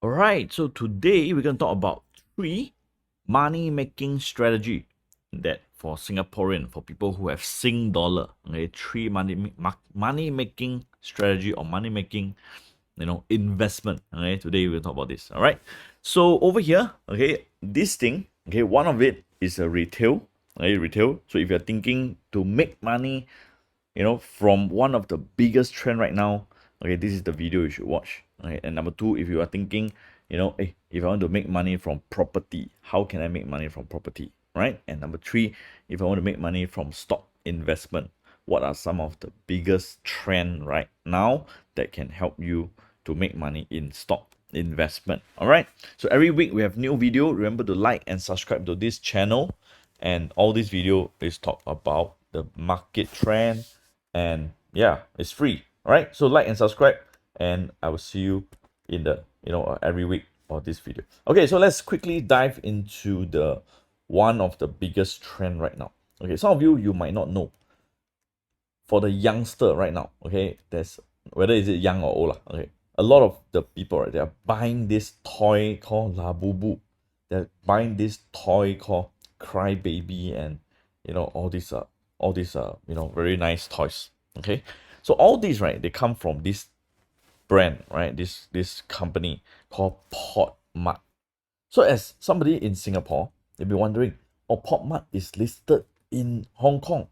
Alright, so today we're going to talk about 3 money making strategy that for Singaporean, for people who have Sing dollar, okay, 3 money making strategy or money making investment. Okay, today we'll talk about this. All right, so over here, okay, this thing, okay, one of it is a retail, okay, retail. So if you're thinking to make money, from one of the biggest trend right now, okay, this is the video you should watch. Okay, and number 2, if you are thinking, hey, if I want to make money from property, how can I make money from property, right? And number 3, if I want to make money from stock investment, what are some of the biggest trend right now that can help you to make money in stock investment? All right, so every week we have new video. Remember to like and subscribe to this channel, and all this video is talk about the market trend, and yeah, it's free. All right, so like and subscribe, and I will see you in the every week or this video. Okay, so let's quickly dive into the one of the biggest trend right now. Okay, some of you might not know. For the youngster right now, okay, there's whether is it young or old, okay, a lot of the people, right, they are buying this toy called LABUBU. They're buying this toy called Cry Baby, and all these very nice toys. Okay, so all these, right, they come from this brand, right, this company called Pop Mart. So as somebody in Singapore, you'll be wondering, oh, Pop Mart is listed in Hong Kong,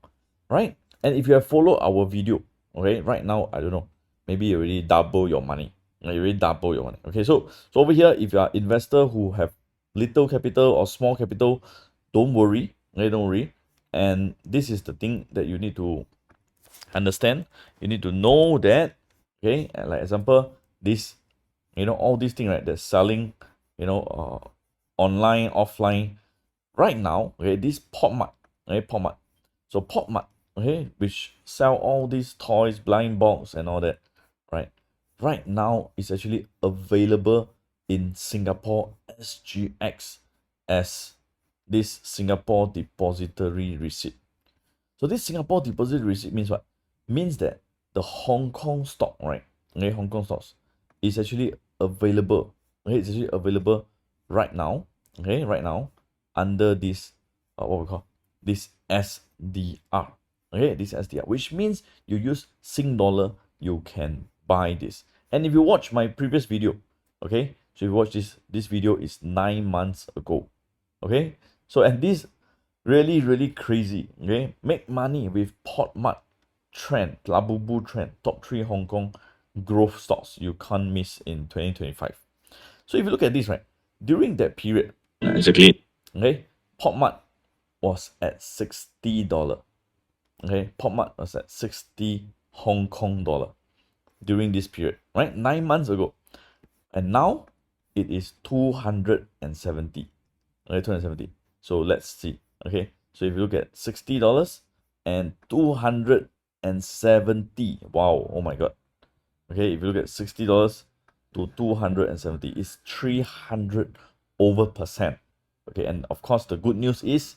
right? And if you have followed our video, okay, right now, I don't know, maybe you already double your money. You already double your money. Okay, so over here, if you are investor who have little capital or small capital, don't worry. Okay, don't worry. And this is the thing that you need to understand. You need to know that, okay, like example, this, all these things, right, they're selling, online, offline. Right now, okay, this Pop Mart, okay, Pop Mart. So Pop Mart, okay, which sell all these toys, blind box and all that, right? Right now, it's actually available in Singapore SGX as this Singapore Depository Receipt. So this Singapore Depository Receipt means what? Means that the Hong Kong stock, right? Okay, Hong Kong stocks is actually available. Okay, it's actually available right now. Okay, right now under this what we call this SDR. Okay, this SDR, which means you use Sing dollar, you can buy this. And if you watch my previous video, okay, so if you watch this video is 9 months ago. Okay, so and this really crazy. Okay, make money with Pop Mart trend, LABUBU trend, top 3 Hong Kong growth stocks you can't miss in 2025. So if you look at this, right, during that period, Exactly. okay, Pop Mart was at $60. Okay, Pop Mart was at 60 Hong Kong dollar during this period, right? 9 months ago. And now it is 270. Okay, 270. So let's see. Okay, so if you look at $60 and 270, wow, oh my god. Okay, if you look at $60 to 270, it's 300 over percent. Okay, and of course the good news is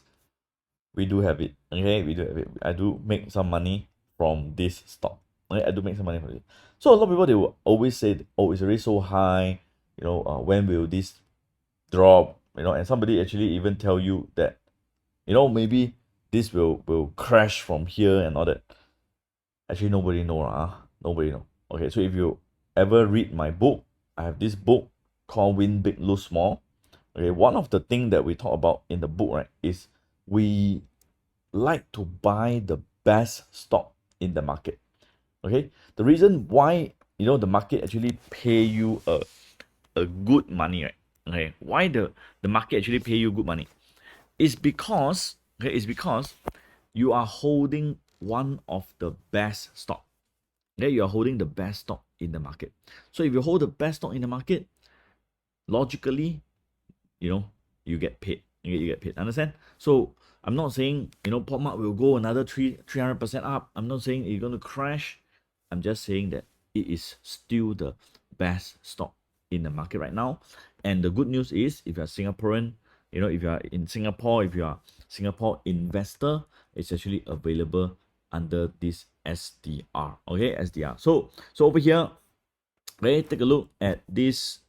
we do have it. Okay, we do have it. I do make some money from this stock. Okay, I do make some money from it. So a lot of people, they will always say, oh, it's already so high, when will this drop, and somebody actually even tell you that, maybe this will crash from here and all that. Actually, nobody know. Nobody know. Okay, so if you ever read my book, I have this book called Win Big, Lose Small. Okay, one of the things that we talk about in the book, right, is we like to buy the best stock in the market. Okay, the reason why the market actually pay you a good money, right? Okay, why the market actually pay you good money is because, you are holding one of the best stock. Okay, you are holding the best stock in the market. So if you hold the best stock in the market, logically, you get paid. You get paid. Understand? So I'm not saying Pop Mart will go another 300% up. I'm not saying it's gonna crash. I'm just saying that it is still the best stock in the market right now. And the good news is, if you're Singaporean, if you are in Singapore, if you are Singapore investor, it's actually available under this SDR. Okay, SDR. So over here, okay, take a look at this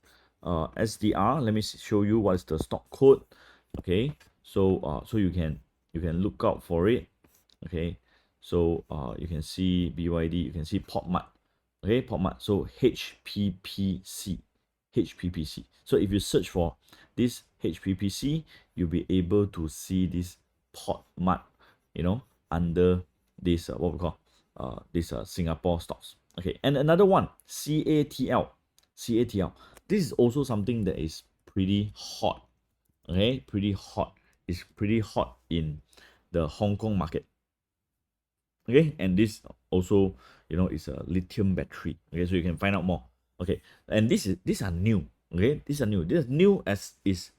SDR. Let me show you what is the stock code. Okay, so you can look out for it. Okay, so you can see BYD, you can see Pop Mart. Okay, Pop Mart. So HPPC, HPPC. So if you search for this HPPC, you'll be able to see this Pop Mart, under this what we call this Singapore stocks. Okay, and another one, CATL. CATL. This is also something that is pretty hot. Okay, pretty hot. It's pretty hot in the Hong Kong market. Okay, and this also is a lithium battery. Okay, so you can find out more. Okay, and these are new. Okay, these are new. This is new as is.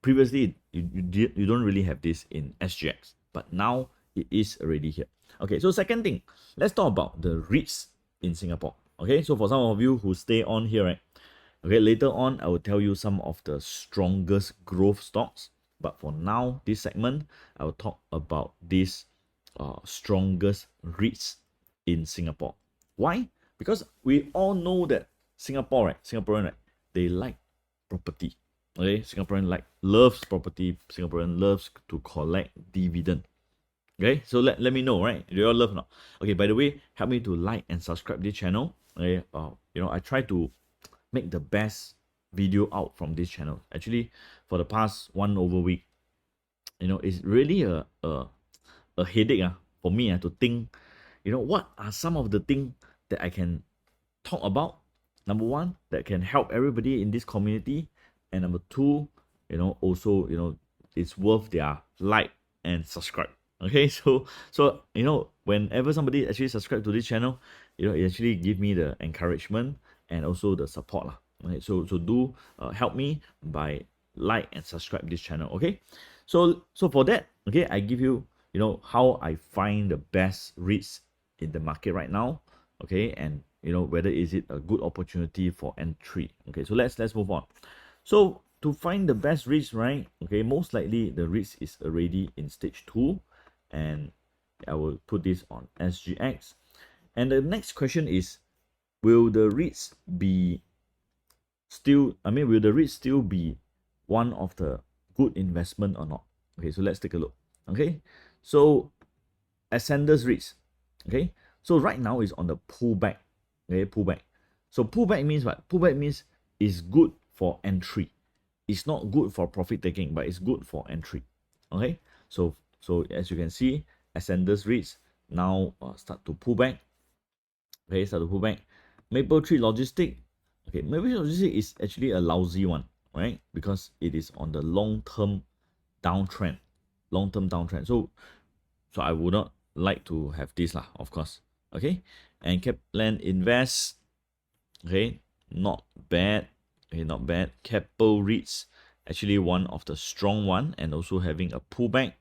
Previously you don't really have this in SGX, but now it is already here. Okay, so second thing, let's talk about the REITs in Singapore. Okay, so for some of you who stay on here, right? Okay, later on I will tell you some of the strongest growth stocks. But for now, this segment, I will talk about these strongest REITs in Singapore. Why? Because we all know that Singaporean, right? They like property. Okay, Singaporean loves property. Singaporean loves to collect dividend. Okay, so let me know, right? Do you all love or not? Okay, by the way, help me to like and subscribe this channel. Okay, I try to make the best video out from this channel. Actually, for the past 1 over week, it's really a headache for me to think, what are some of the things that I can talk about. Number one, that can help everybody in this community, and number two, also, it's worth their like and subscribe. Okay, so whenever somebody actually subscribe to this channel, it actually give me the encouragement and also the support lah. Okay, so do help me by like and subscribe this channel. Okay, so for that, okay, I give you how I find the best REITs in the market right now. Okay, and whether is it a good opportunity for entry. Okay, so let's move on. So to find the best REITs, right? Okay, most likely the REITs is already in stage 2, and I will put this on SGX. And the next question is, will the REITs still be one of the good investment or not? Okay, so let's take a look. Okay, so Ascendas REITs. Okay, so right now is on the pullback. Okay, pullback. So pullback means what? Pullback means it's good for entry. It's not good for profit taking, but it's good for entry. Okay, so as you can see, Ascendas REITs now start to pull back. Okay, start to pull back. Mapletree Logistic. Okay, Mapletree Logistic is actually a lousy one, right? Because it is on the long-term downtrend. So I would not like to have this lah, of course. Okay, and Kaplan Invest. Okay, not bad. Okay, not bad. Keppel REITs, actually one of the strong one, and also having a pullback.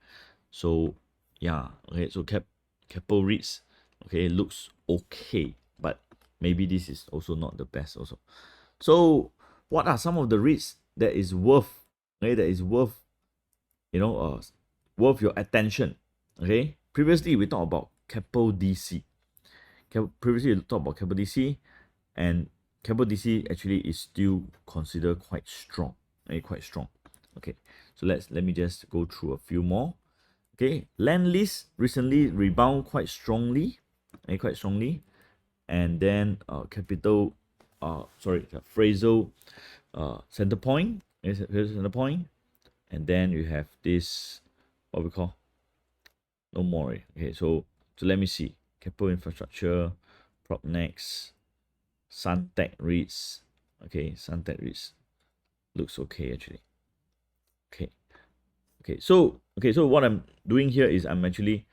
So yeah, okay, so Keppel REITs, okay, looks okay, but maybe this is also not the best also. So what are some of the REITs that is worth, okay, worth your attention? Okay, previously we talked about Keppel DC. Previously we talked about Keppel DC, and Keppel DC actually is still considered quite strong. Quite strong. Okay, so let me just go through a few more. Okay, Landlease recently rebound quite strongly, and then Fraser Centrepoint, and then you have this what we call no more. Okay, so let me see. Capital Infrastructure, Propnex, Suntec REITs. Okay, Suntec REITs looks okay actually. Okay, so what I'm doing here is I'm actually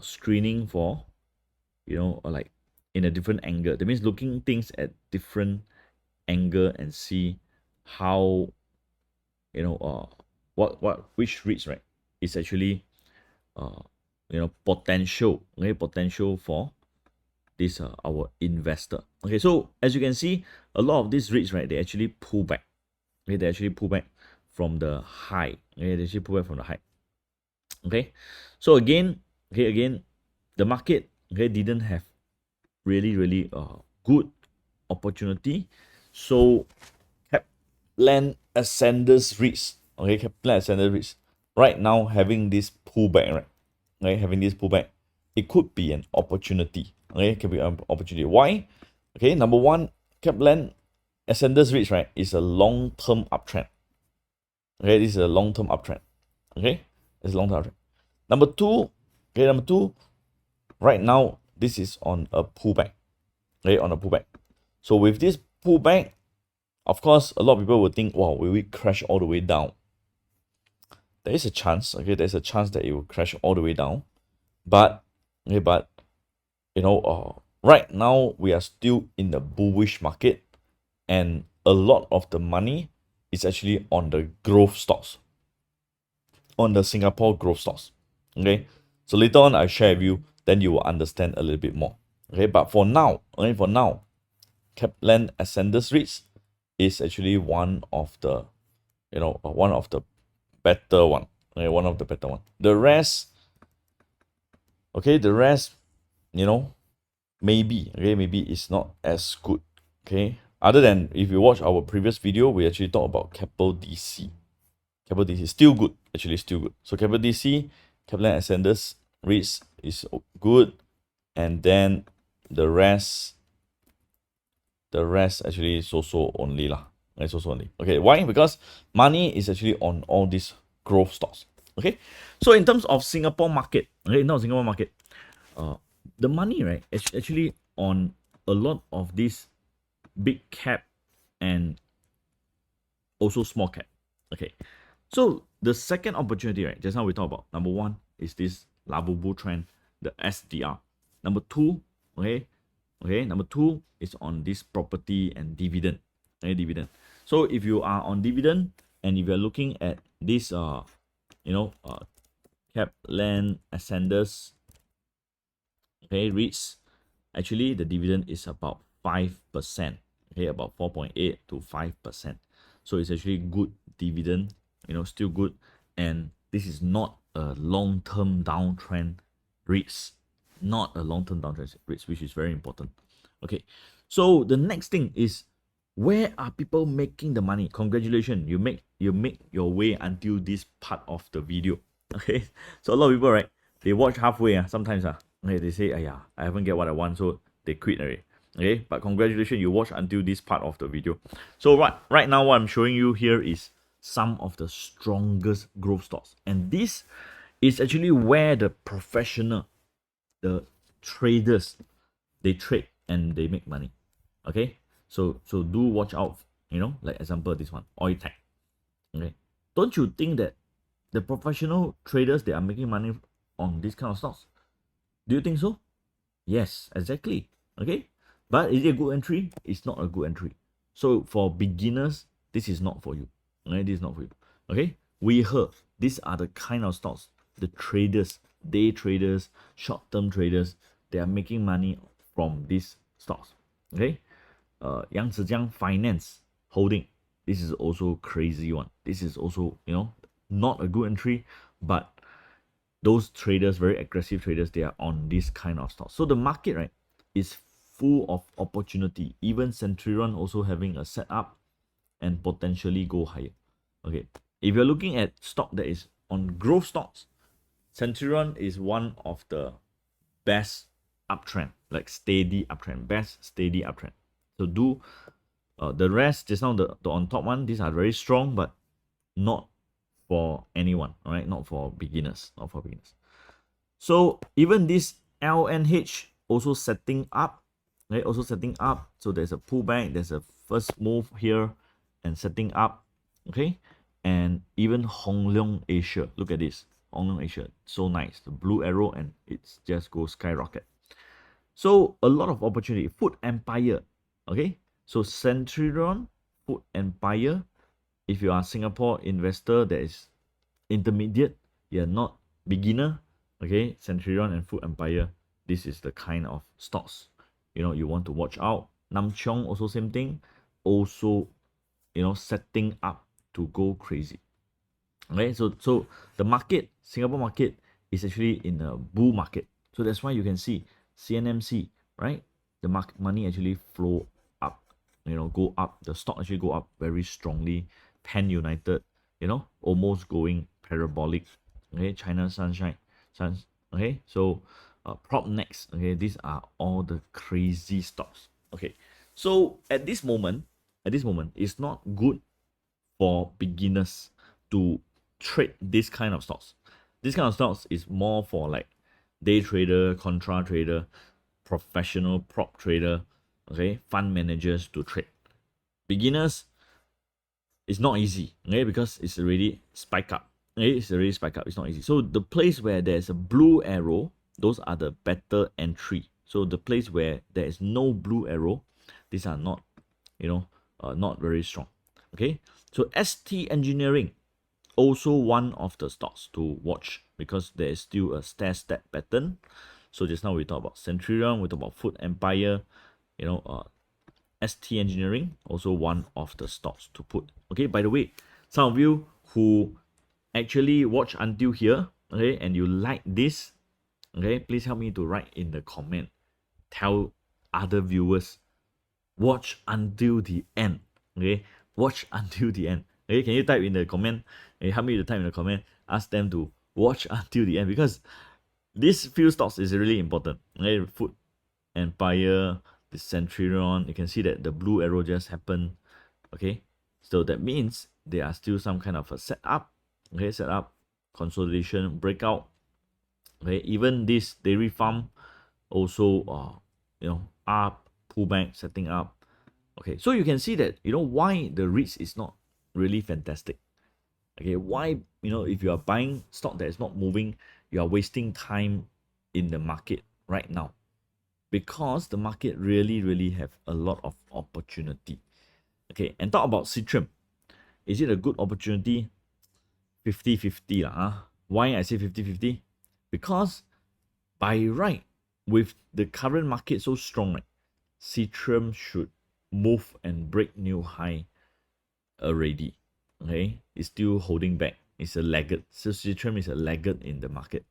screening for, like in a different angle. That means looking things at different angle and see how, which REITs, right, is actually potential for this our investor. Okay, so as you can see, a lot of these REITs, right, they actually pull back. Okay, they actually pull back from the high. Okay, they actually pull back from the high. Okay, so again, the market, okay, didn't have really good opportunity. So Kaplan Ascenders REITs. Okay, Kaplan Ascenders REITs. Right now having this pullback, right? Okay, having this pullback, it could be an opportunity. Okay, it could be an opportunity. Why? Okay, number one, Kaplan Ascenders REITs, right, is a long-term uptrend. Okay, this is a long-term uptrend. Okay, it's a long-term uptrend. Number two, right now, this is on a pullback. Okay, on a pullback. So with this pullback, of course, a lot of people will think, wow, will we crash all the way down? There is a chance, okay, there's a chance that it will crash all the way down. But, okay, right now we are still in the bullish market, and a lot of the money is actually on the growth stocks, on the Singapore growth stocks. Okay, so later on I share with you, then you will understand a little bit more. Okay, but for now, Kaplan Ascenders REITs is actually one of the, one of the better one. Okay, one of the better one. The rest, maybe it's not as good. Okay, other than if you watch our previous video, we actually talk about Capital DC. Capital DC still good, actually still good. So Capital DC, Kaplan Ascenders REITs is good, and then the rest actually is also only lah. It's also only. Okay, why? Because money is actually on all these growth stocks. Okay, so in terms of Singapore market, the money, right, is actually on a lot of these big cap and also small cap. Okay, so the second opportunity, right, just now we talked about, number one is this LABUBU trend, the SDR. Number two, number two is on this property and dividend. Okay, dividend. So if you are on dividend and if you're looking at this Kaplan Ascenders, okay, REITs, actually the dividend is about 5%. Okay, about 4.8 to 5%. So it's actually good dividend, still good. And this is not a long-term downtrend REITs. Not a long-term downtrend REITs, which is very important. Okay, so the next thing is, where are people making the money? Congratulations, you make your way until this part of the video. Okay, so a lot of people, right, they watch halfway. Sometimes okay, they say, I haven't get what I want, so they quit already. Okay, but congratulations, you watch until this part of the video. So right now, what I'm showing you here is some of the strongest growth stocks, and this is actually where the professional, the traders, they trade and they make money. Okay, so do watch out. Like example, this one, oil tech. Okay, don't you think that the professional traders, they are making money on this kind of stocks? Do you think so? Yes, exactly. Okay, but is it a good entry? It's not a good entry. So for beginners, this is not for you. Okay, this is not for you. Okay, we heard these are the kind of stocks the traders, day traders, short-term traders, they are making money from these stocks. Okay, Yang Zhejiang Finance Holding, this is also crazy one. This is also, not a good entry, but those traders, very aggressive traders, they are on this kind of stocks. So the market, right, is full of opportunity. Even Centurion also having a setup and potentially go higher. Okay, if you're looking at stock that is on growth stocks, Centurion is one of the best uptrend, like steady uptrend, best steady uptrend. So do the rest, just now the on top one, these are very strong, but not for anyone. All right, not for beginners, So even this LNH also setting up, right? Also setting up. So there's a pullback, there's a first move here and setting up. Okay, and even Hong Leong Asia, look at this, Hong Leong Asia, so nice, the blue arrow, and it's just go skyrocket. So a lot of opportunity. Food Empire, okay, so Centurion, Food Empire. If you are Singapore investor that is intermediate, you're not beginner, okay, Centurion and Food Empire, this is the kind of stocks you want to watch out. Nam Cheong also same thing, also setting up to go crazy. Okay, so the market, Singapore market, is actually in a bull market. So that's why you can see CNMC, right, the market money actually flow up. go up. The stock actually go up very strongly. Pan United, almost going parabolic. Okay, China Sunshine, okay, so prop next. Okay, these are all the crazy stocks. Okay, so at this moment, it's not good for beginners to trade this kind of stocks. This kind of stocks is more for like day trader, contra trader, professional prop trader, okay, fund managers to trade. Beginners, it's not easy, okay, because it's already spike up. Okay, it's already spike up. It's not easy. So the place where there's a blue arrow, those are the better entry. So the place where there is no blue arrow, these are not, not very strong. Okay, so ST Engineering, also one of the stocks to watch because there is still a stair-step pattern. So just now we talked about Centurion, we talked about Food Empire, ST Engineering, also one of the stocks to put. Okay, by the way, some of you who actually watch until here, okay, and you like this, okay, please help me to write in the comment. Tell other viewers, watch until the end. Okay, watch until the end. Okay, can you type in the comment? Help me to type in the comment. Ask them to watch until the end because these few stocks is really important. Okay, Food Empire, the Centurion, you can see that the blue arrow just happened. Okay, so that means there are still some kind of a setup. Okay, setup, consolidation, breakout. Okay, even this dairy farm also up, pullback, setting up. Okay, so you can see that why the REITs is not really fantastic. Okay, why if you are buying stock that is not moving, you are wasting time in the market right now, because the market really have a lot of opportunity. Okay, and talk about Citrium. Is it a good opportunity? 50-50 lah. Why I say 50-50? Because by right, with the current market so strong, right, Citrium should move and break new high already. Okay, it's still holding back. It's a laggard. So Citrium is a laggard in the market.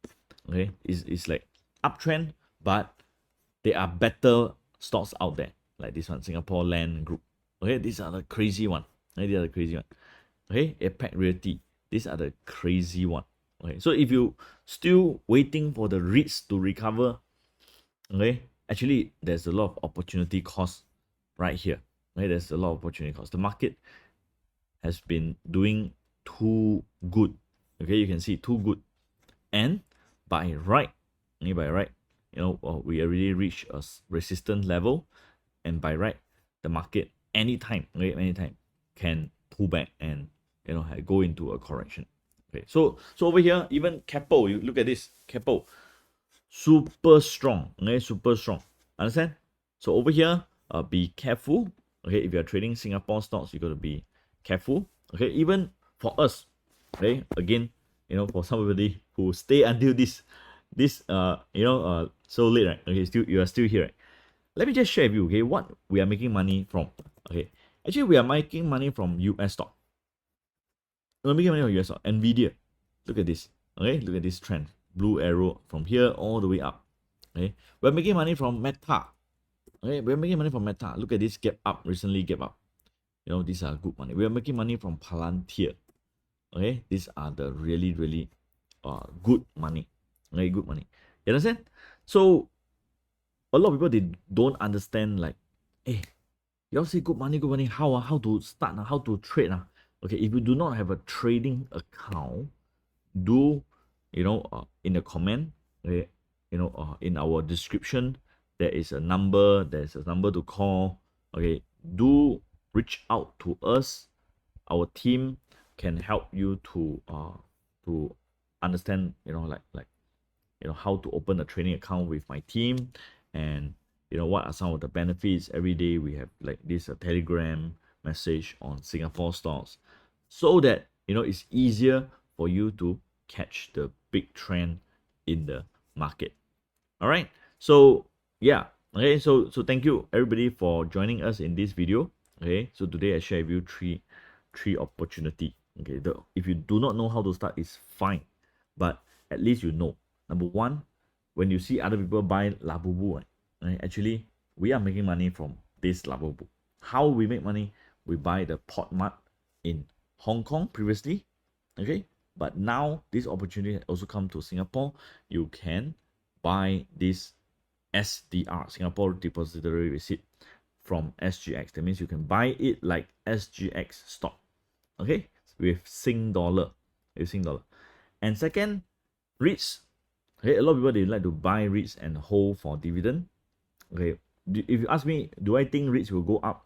Okay, it's like uptrend, but there are better stocks out there, like this one, Singapore Land Group. Okay, these are the crazy one. Okay, these are the crazy one. Okay, APAC Realty. These are the crazy one. Okay, so if you still waiting for the REITs to recover, okay, actually there's a lot of opportunity cost right here. Okay, there's a lot of opportunity cost. The market has been doing too good. Okay, you can see too good, and by right, we already reached a resistance level, and by right, the market anytime can pull back and go into a correction. Okay, so over here, even Keppel, you look at this Keppel, super strong. Okay, super strong. Understand? So over here, be careful. Okay, if you are trading Singapore stocks, you got to be careful. Okay, even for us. Okay, again, for somebody who stay until this so late, right? Okay, you are still here, right? Let me just share with you, okay, what we are making money from. Okay, actually we are making money from US stock. We're making money from US stock. Nvidia, look at this. Okay, look at this trend. Blue arrow from here all the way up. Okay, we're making money from Meta. Okay, we're making money from Meta. Look at this gap up, recently gap up. These are good money. We are making money from Palantir. Okay, these are the really good money. Okay, good money. You understand? So a lot of people, they don't understand, like, hey, you all say good money, how to start, how to trade. Okay, if you do not have a trading account, do in the comment, okay, in our description, there's a number to call. Okay, do reach out to us. Our team can help you to understand, how to open a trading account with my team, and what are some of the benefits. Every day we have like this Telegram message on Singapore stocks, so that it's easier for you to catch the big trend in the market. All right, so yeah, okay, so thank you everybody for joining us in this video. Okay, so today I share with you three opportunity. Okay, if you do not know how to start, it's fine, but at least you know. Number one, when you see other people buy LABUBU, right, actually we are making money from this LABUBU. How we make money? We buy the Pop Mart in Hong Kong previously, okay? But now this opportunity has also come to Singapore. You can buy this SDR, Singapore Depository Receipt, from SGX. That means you can buy it like SGX stock, okay, with Sing dollar, And second, REITs. Okay, a lot of people, they like to buy REITs and hold for dividend. Okay, if you ask me, do I think REITs will go up?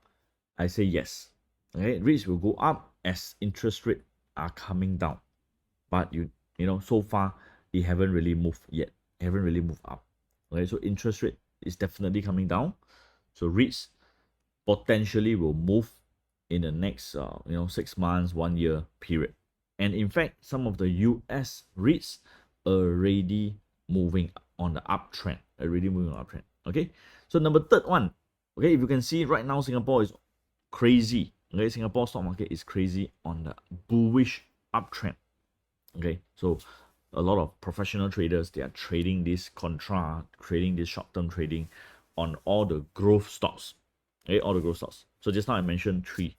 I say yes. Okay, REITs will go up as interest rates are coming down. But you know, so far it haven't really moved yet. Haven't really moved up. Okay, so interest rate is definitely coming down. So REITs potentially will move in the next 6 months, 1 year period. And in fact, some of the US REITs already moving on the uptrend. Okay. So number third one. Okay, if you can see right now, Singapore is crazy. Okay, Singapore stock market is crazy on the bullish uptrend. Okay, so a lot of professional traders, they are trading this trading this short-term trading on all the growth stocks. Okay, all the growth stocks. So just now I mentioned three.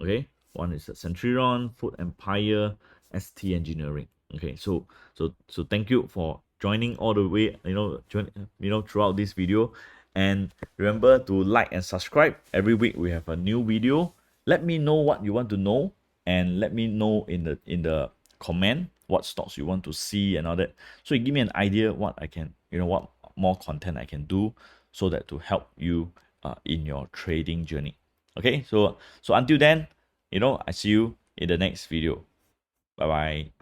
Okay, one is Centurion, Food Empire, ST Engineering. Okay, so thank you for joining all the way, throughout this video. And remember to like and subscribe. Every week we have a new video. Let me know what you want to know, and let me know in the comment what stocks you want to see and all that. So you give me an idea what I can, what more content I can do, so that to help you in your trading journey. Okay, so until then, I see you in the next video. Bye bye.